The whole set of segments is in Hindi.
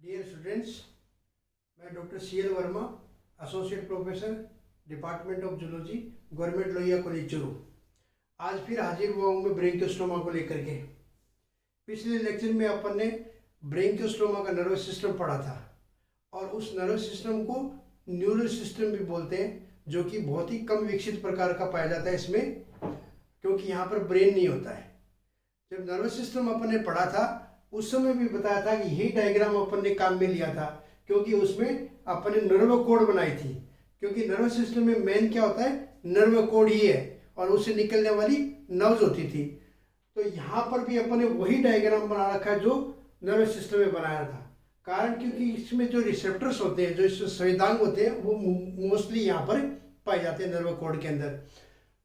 डियर स्टूडेंट्स, मैं doctor CL. Verma, associate professor, department of zoology, government Lohia college Churu. आज फिर हाजिर हुआ हूँ मैं ब्रेंकियोस्टोमा को लेकर के। पिछले लेक्चर में अपन ने ब्रेंकियोस्टोमा का नर्वस सिस्टम पढ़ा था और उस नर्वस सिस्टम को न्यूरल सिस्टम भी बोलते हैं, जो कि बहुत ही कम विकसित प्रकार का पाया जाता है इसमें, क्योंकि यहाँ पर ब्रेन नहीं होता है। जब नर्वस सिस्टम अपन ने पढ़ा था उस समय भी बताया था कि यही डायग्राम अपन ने काम में लिया था, क्योंकि उसमें अपन ने नर्व कोड बनाई थी। क्योंकि नर्वस सिस्टम में मेन क्या होता है, नर्व कोड ही है और उससे निकलने वाली नर्व्स होती थी। तो यहाँ पर भी अपन ने वही डायग्राम बना रखा है जो नर्वस सिस्टम में बनाया था। कारण क्योंकि इसमें जो रिसेप्टर्स होते हैं, जो इसमें संवेदांग होते हैं, वो मोस्टली यहाँ पर पाए जाते हैं नर्व कोड के अंदर।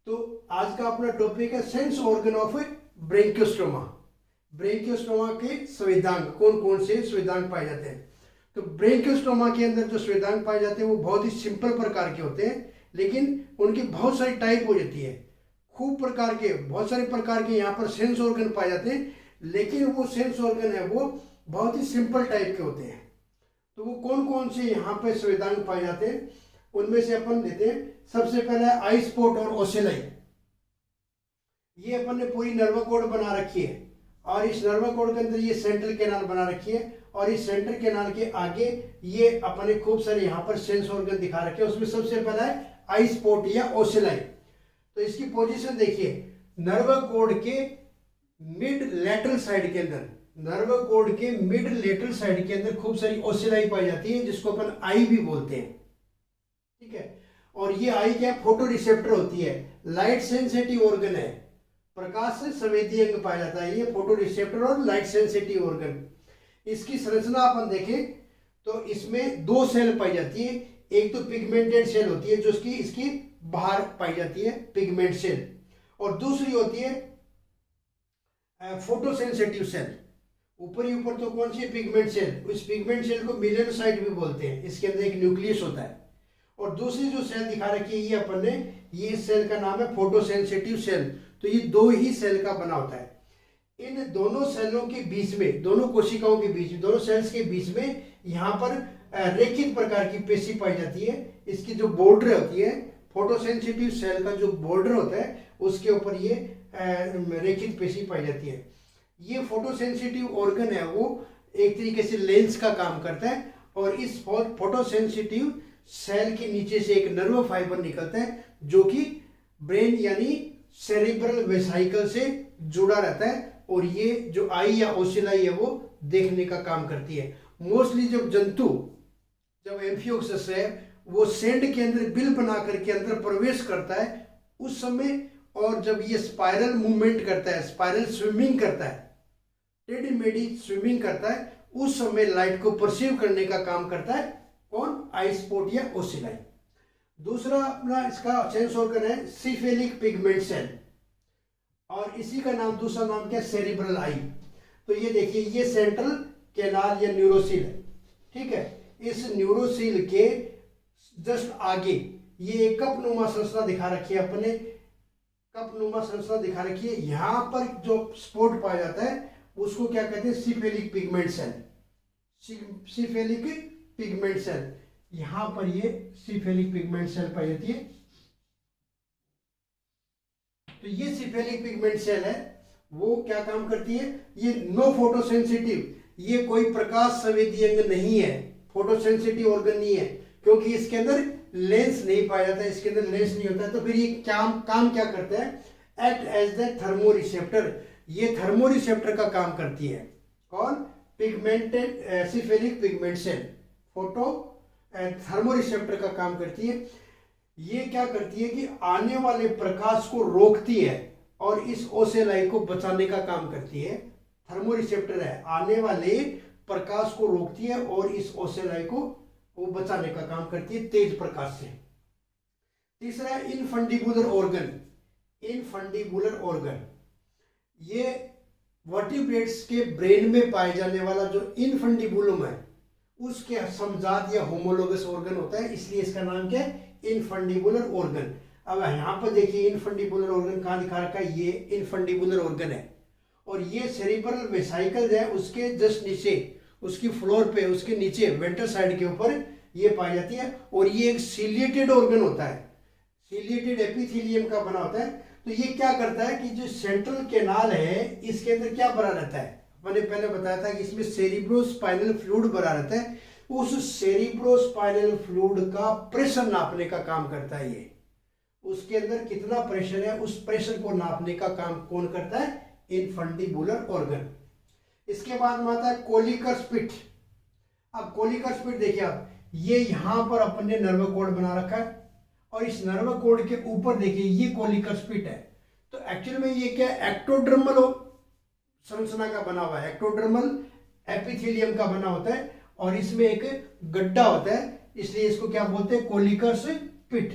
तो आज का अपना टॉपिक है सेंस ऑर्गन ऑफ ब्रेंकियोस्टोमा। ब्रेंकियोस्टोमा के संवेदांग, कौन कौन से संवेदांग पाए जाते हैं। तो ब्रेंकियोस्टोमा के अंदर जो संवेदांग पाए जाते हैं वो बहुत ही सिंपल प्रकार के होते हैं, लेकिन उनकी बहुत सारी टाइप हो जाती है। खूब प्रकार के, बहुत सारे प्रकार के यहाँ पर सेंस ऑर्गन पाए जाते हैं, लेकिन वो सेंस ऑर्गन है वो बहुत ही सिंपल टाइप के होते हैं। तो वो कौन कौन से यहाँ पे संवेदांग पाए जाते हैं, उनमें से अपन लेते हैं। सबसे पहला है आई स्पॉट और ओसेलाई। ये अपन ने पूरी नर्व कोड बना रखी है और इस नर्व कोड के अंदर ये सेंट्रल कैनाल बना रखी है और इस सेंट्रल कैनाल के आगे ये अपन ने खूब सारे यहाँ पर सेंस ऑर्गन दिखा रखे हैं। उसमें सबसे पहला है आई स्पॉट या ओसेलाई। तो इसकी पोजीशन देखिए, नर्व कोड के मिड लेटरल साइड के अंदर, नर्व कोड के मिड लेटरल साइड के अंदर खूब सारी ओसेलाई पाई जाती है, जिसको अपन आई भी बोलते हैं। ठीक है। और ये आई क्या, फोटो रिसेप्टर होती है, लाइट सेंसिटिव ऑर्गन है, प्रकाश से संवेदी अंग पाया जाता है। ये फोटो रिसेप्टर और लाइट सेंसिटिव ऑर्गन। इसकी संरचना अपन देखें तो इसमें दो सेल पाई जाती है। एक तो पिगमेंटेड सेल होती है जो इसकी बाहर पाई जाती है, पिगमेंट सेल, और दूसरी होती है फोटोसेंसिटिव सेल। ऊपर ही ऊपर तो कौन सी, पिगमेंट सेल। इस पिगमेंट सेल को मेलेनोसाइट भी बोलते हैं। इसके अंदर एक न्यूक्लियस होता है। और दूसरी जो सेल दिखा रखी है ये अपन ने, ये सेल का नाम है फोटोसेंसिटिव सेल। तो ये दो ही सेल का बना होता है। इन दोनों सेलों के बीच में, दोनों कोशिकाओं के बीच में, दोनों सेल्स के बीच में यहाँ पर रेखित प्रकार की पेशी पाई जाती है। इसकी जो बॉर्डर होती है, फोटोसेंसिटिव सेल का जो बॉर्डर होता है उसके ऊपर ये रेखित पेशी पाई जाती है। ये फोटोसेंसिटिव ऑर्गन है वो एक तरीके से लेंस का काम करता है और इस फोटोसेंसिटिव सेल के नीचे से एक नर्व फाइबर निकलता है जो कि ब्रेन यानी सेरिब्रल वेसाइकल से जुड़ा रहता है। और ये जो आई या ओसिलाई है वो देखने का काम करती है। मोस्टली जब जंतु, जब एम्फियोक्सस है वो सेंड के अंदर बिल बना करके अंदर प्रवेश करता है उस समय, और जब ये स्पाइरल मूवमेंट करता है, स्पाइरल स्विमिंग करता है, टेढ़ी मेढ़ी स्विमिंग करता है, उस समय लाइट को परसीव करने का काम करता है कौन, आई स्पॉट या ओसिलाई। दूसरा अपना इसका सेंस ऑर्गन है सिफेलिक पिगमेंट सेल, और इसी का नाम, दूसरा नाम क्या, सेरिब्रल आई। तो ये देखिए, ये सेंट्रल कैनाल या न्यूरोसिल है। ठीक है। इस न्यूरोसिल के जस्ट आगे ये एक कप नुमा संरचना दिखा रखी है अपने, कप नुमा संरचना दिखा रखी है। यहाँ पर जो स्पॉट पाया जाता है उसको क्या कहते हैं, cephalic pigment cell. Cephalic pigment cell, यहां पर ये सिफेलिक पिगमेंट सेल पाई जाती है। तो ये सिफेलिक पिगमेंट सेल है, वो क्या काम करती है, ये नो फोटोसेंसिटिव, ये कोई प्रकाश संवेदी अंग नहीं है, फोटोसेंसिटिव ऑर्गन नहीं है, क्योंकि इसके अंदर लेंस नहीं पाया जाता है, इसके अंदर लेंस नहीं होता है। तो फिर ये काम क्या करता है, act as the thermo receptor. ये थर्मो रिसेप्टर का काम करती है कौन, pigmented cephalic pigment cell, photo thermo receptor का काम करती है। ये क्या करती है कि आने वाले प्रकाश को रोकती है और इस ओसेलाई को बचाने का काम करती है। थर्मो रिसेप्टर है, आने वाले प्रकाश को रोकती है और इस ओसेलाई को वो बचाने का काम करती है तेज प्रकाश से। तीसरा है इनफंडिबुलर ऑर्गन। इनफंडिबुलर ऑर्गन, ये वर्टिब्रेट्स के ब्रेन में पाए जाने वाला जो इनफंडिबुलम है उसके समजात या होमोलोगस ऑर्गन होता है, इसलिए इसका नाम क्या है, इनफंडिबुलर ऑर्गन। अब यहाँ पर देखिए इनफंडिबुलर ऑर्गन कहाँ दिखा रखा है, ये इनफंडिबुलर ऑर्गन है और ये सेरिब्रल वेसाइकल है उसके जस्ट नीचे उसकी फ्लोर पे, उसके नीचे वेंट्रल साइड के ऊपर ये पाई जाती है। और ये एक सीलिएटेड ऑर्गन होता है, सीलिएटेड एपिथेलियम का बना होता है। तो ये क्या करता है कि जो सेंट्रल कैनाल है इसके अंदर क्या भरा रहता है, मैंने पहले बताया था कि इसमें सेरिब्रोस्पाइनल फ्लूइड भरा रहता है। उस सेरिब्रोस्पाइनल फ्लूइड का प्रेशर नापने का काम करता है ये, उसके अंदर कितना प्रेशर है उस प्रेशर को नापने का काम कौन करता है, इनफंडिबुलर ऑर्गन। इसके बाद में आता है कोलिकस पिट। अब कोलिकस पिट देखिए आप, ये यहां पर अपने नर्व कोड बना रखा है और इस नर्व कोड के ऊपर देखिए ये कोलिकस पिट है। तो एक्चुअल में ये क्या एक्टोडर्मल संरचना का बना हुआ है, एक्टोडर्मल एपिथेलियम का बना होता है और इसमें एक गड्ढा होता है, इसलिए इसको क्या बोलते हैं, कोलिकस पिट।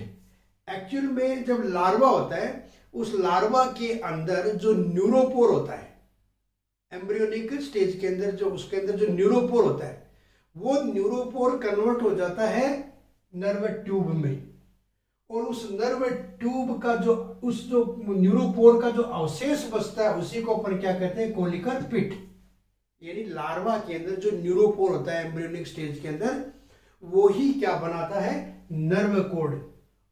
एक्चुअल में जब लार्वा होता है उस लार्वा के अंदर जो न्यूरोपोर होता है, एम्ब्रियोनिक स्टेज के अंदर जो उसके अंदर जो न्यूरोपोर होता है वो न्यूरोपोर कन्वर्ट हो जाता है नर्व ट्यूब में। और उस नर्व ट्यूब का जो न्यूरोपोर का जो अवशेष बचता है उसी को अपन क्या कहते हैं, कोलिकस पिट। यानी लार्वा के अंदर जो न्यूरोपोर होता है एम्ब्रियोनिक स्टेज के अंदर, वो ही क्या बनाता है, नर्व कोड।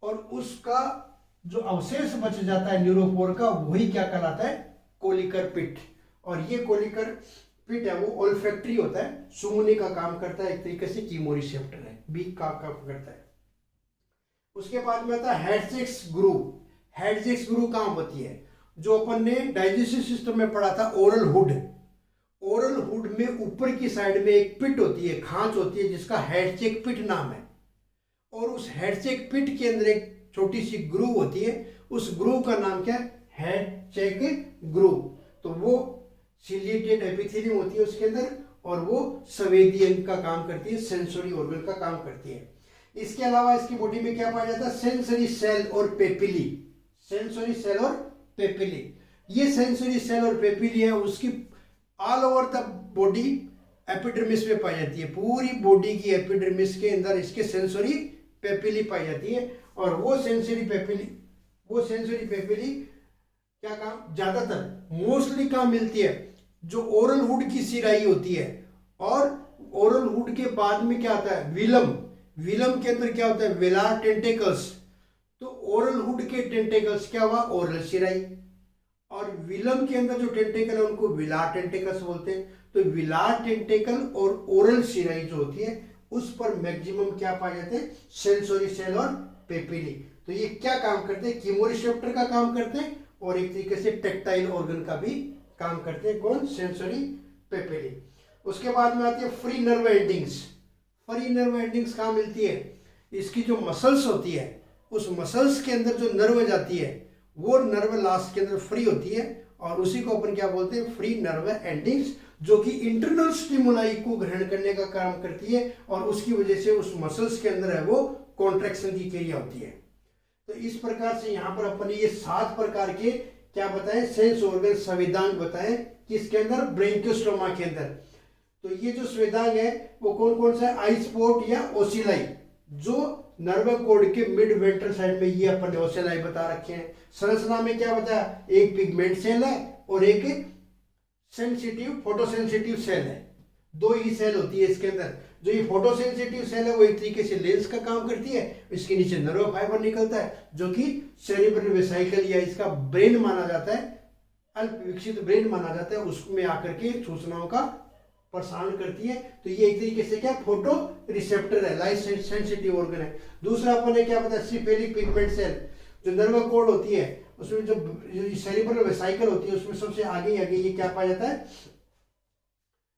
और उसका जो अवशेष बच जाता है न्यूरोपोर का वही क्या कहलाता है, कोलिकर पिट। और ये कोलिकर पिट है वो ओल्फैक्टरी होता है, सूंघने का काम करता है, एक तरीके से कीमोरिसेप्टर है, बीक का काम करता है। उसके बाद में आता है हेडजेक्स ग्रूव। हेडजेक्स ग्रूव कहाँ होती है, जो अपन ने डाइजेस्टिव सिस्टम में पढ़ा था, ओरल हुड। ओरल हुड में ऊपर की साइड में एक पिट होती है, खांच होती है जिसका हेडचेक पिट नाम है। और उस हेडचेक पिट के अंदर एक छोटी सी ग्रूव होती है, उस ग्रूव का नाम क्या है, हेडचेक ग्रूव। तो वो सीलिएटेड एपिथेलियम होती है उसके अंदर और वो संवेदी अंग का काम करती है, सेंसरी ऑर्गन का काम करती है। इसके अलावा इसकी बॉडी में क्या पाया जाता है, सेंसरी सेल और पेपिली। सेंसरी सेल और पेपिली, ये सेंसरी सेल और पेपिली है उसकी all over the body epidermis में पाई जाती है। पूरी बॉडी की एपिडर्मिस के अंदर इसके सेंसरी पेपिली पाई जाती है। और वो सेंसरी पेपिली क्या काम, ज्यादातर मोस्टली काम मिलती है जो ओरल हुड की सिराई होती है। और ओरल हुड के बाद में क्या आता है, विलम। विलम के अंदर क्या होता है, वेलार टेंटेकल्स। तो ओरल हुड के टेंटेकल्स क्या हुआ, ओरल सिराई। और विलम के अंदर जो टेंटेकल है उनको विलार टेंटेकल्स बोलते हैं। तो विलार टेंटेकल और ओरल सिराई जो होती है उस पर मैक्सिमम क्या पाए जाते हैं, सेंसरी सेल और पेपिली। तो ये क्या काम करते हैं, कीमोरिसेप्टर का काम करते हैं और एक तरीके से टेक्टाइल ऑर्गन का भी काम करते हैं, कौन, सेंसरी पेपिली। उसके बाद में आती है free nerve endings. Free nerve endings कहाँ मिलती है, इसकी जो मसल्स होती है उस मसल्स के अंदर जो नर्व जाती है वो नर्व लास्ट के अंदर फ्री होती है और उसी को अपन क्या बोलते हैं, फ्री नर्व एंडिंग्स, जो कि इंटरनल स्टिमुलाई को ग्रहण करने का काम करती है और उसकी वजह से उस मसल्स के अंदर है वो कॉन्ट्रैक्शन की क्रिया होती है। तो इस प्रकार से यहाँ पर अपन ये 7 प्रकार के क्या बताएं, सेंस ऑर्गन संवेदांग बताएं, किसके अंदर, ब्रेंकियोस्टोमा के अंदर। तो ये जो संवेदांग है वो कौन कौन सा है, आई स्पॉट या ओसिलाई, जो नर्व कोड के मिड वेंट्रल साइड में ये अपन ने ओसिलाई बता रखे हैं। संरचना में क्या बताया, एक पिगमेंट सेल है और एक सेंसिटिव फोटोसेंसिटिव सेल है, 2 ही सेल होती है इसके अंदर। जो ये फोटोसेंसिटिव सेल है वो एक तरीके से लेंस का काम करती है, इसके नीचे नर्व फाइबर निकलता है जो कि सेरिब्रल वेसिकल या इसका ब्रेन माना जाता है, अल्प विकसित ब्रेन माना जाता है, उसमें आकर के सूचनाओं का प्रसारण करती है। तो ये एक तरीके से क्या, फोटो रिसेप्टर है, लाइट सेंसिटिव ऑर्गन है। दूसरा अपन ने क्या बताया, सिफेलिक पिगमेंट सेल, जो नर्व कोड होती है उसमें जो सेरिब्रल वेसिकल होती है उसमें सबसे आगे ये क्या पाया जाता है,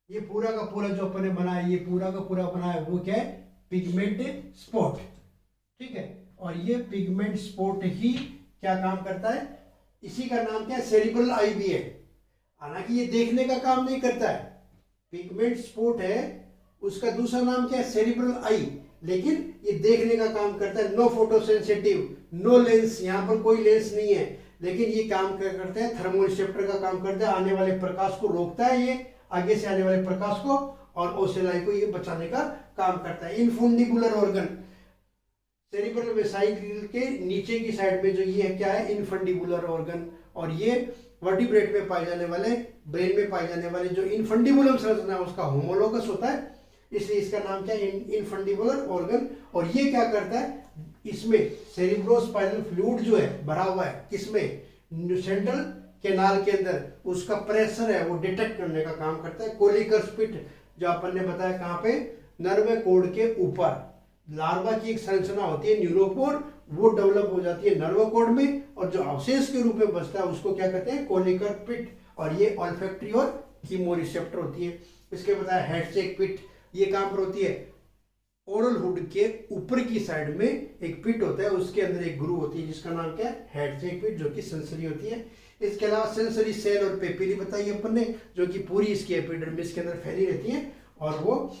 ये पूरा का पूरा जो अपन ने बनाया, ये पूरा का पूरा बनाया वो क्या है, पिगमेंट स्पॉट। ठीक है, और ये पिगमेंट स्पॉट ही क्या काम करता है, इसी का नाम क्या है, सेरिब्रल आई भी है। हालांकि ये देखने का काम नहीं करता है, पिगमेंट स्पॉट है उसका दूसरा नाम क्या है, सेरिब्रल आई, लेकिन ये देखने का काम करता है। नो फोटोसेंसिटिव, नो लेंस, यहाँ पर कोई लेंस नहीं है, लेकिन ये काम क्या करते हैं, थर्मोरिसेप्टर का काम करता है, आने वाले प्रकाश को रोकता है ये आगे से आने वाले प्रकाश को, और ओसिलाई को ये बचाने का काम करता है। इनफंडिबुलर ऑर्गन, सेरिब्रल वेसिकल के नीचे की साइड में जो ये क्या है, इनफंडिबुलर ऑर्गन, और ये वर्टिब्रेट में पाए जाने वाले, ब्रेन में पाए जाने वाले जो इनफंडिबुलम संरचना है उसका होमोलोगस होता है, इसलिए इसका नाम क्या है, इनफंडिबुलर ऑर्गन। और ये क्या करता है, इसमें सेरिब्रोस्पाइनल फ्लूइड जो है भरा हुआ है, किसमें, सेंट्रल कैनाल के अंदर, उसका प्रेशर है वो डिटेक्ट करने का काम करता है। कोलिकर स्पिट जो अपन ने बताया कहाँ पे, नर्व कोड के ऊपर लार्वा की एक संरचना होती है न्यूरोपोर, वो डेवलप हो जाती है नर्व कोड में, और जो अवशेष के रूप में बचता है उसको क्या कहते हैं, कोलिकर पिट, और ये ऑल्फैक्टरी और कीमोरिसेप्टर होती है। इसके बताया हेडसेक पिट, ये कहाँ पर होती है, ओरल हुड के ऊपर की साइड में एक पिट होता है, उसके अंदर एक ग्रू होती है जिसका नाम क्या है, हेडसेक पिट, जो कि सेंसरी होती है। इसके अलावा सेंसरी सेल और पेपिली बताई अपन ने, जो कि पूरी इसकी एपिडर्मिस के अंदर फैली रहती है, और वो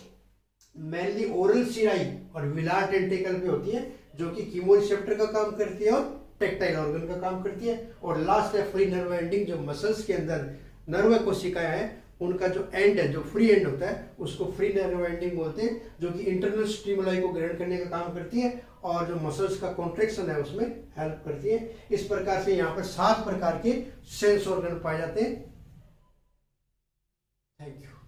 मेनली ओरल सिराई और विलार टेंटिकल पे होती है, जो कि कीमोरिसेप्टर का काम करती है और टेक्टाइल ऑर्गन का काम करती है। और लास्ट है फ्री नर्व एंडिंग, जो मसल्स के अंदर नर्व कोशिकाएं हैं उनका जो एंड है, जो फ्री एंड होता है उसको फ्री नर्व एंडिंग बोलते हैं, जो कि इंटरनल स्टिमुलाई को ग्रहण करने का काम करती है और जो मसल्स का कॉन्ट्रैक्शन है उसमें हेल्प करती है। इस प्रकार से यहाँ पर 7 प्रकार के सेंस ऑर्गन पाए जाते हैं। Thank you.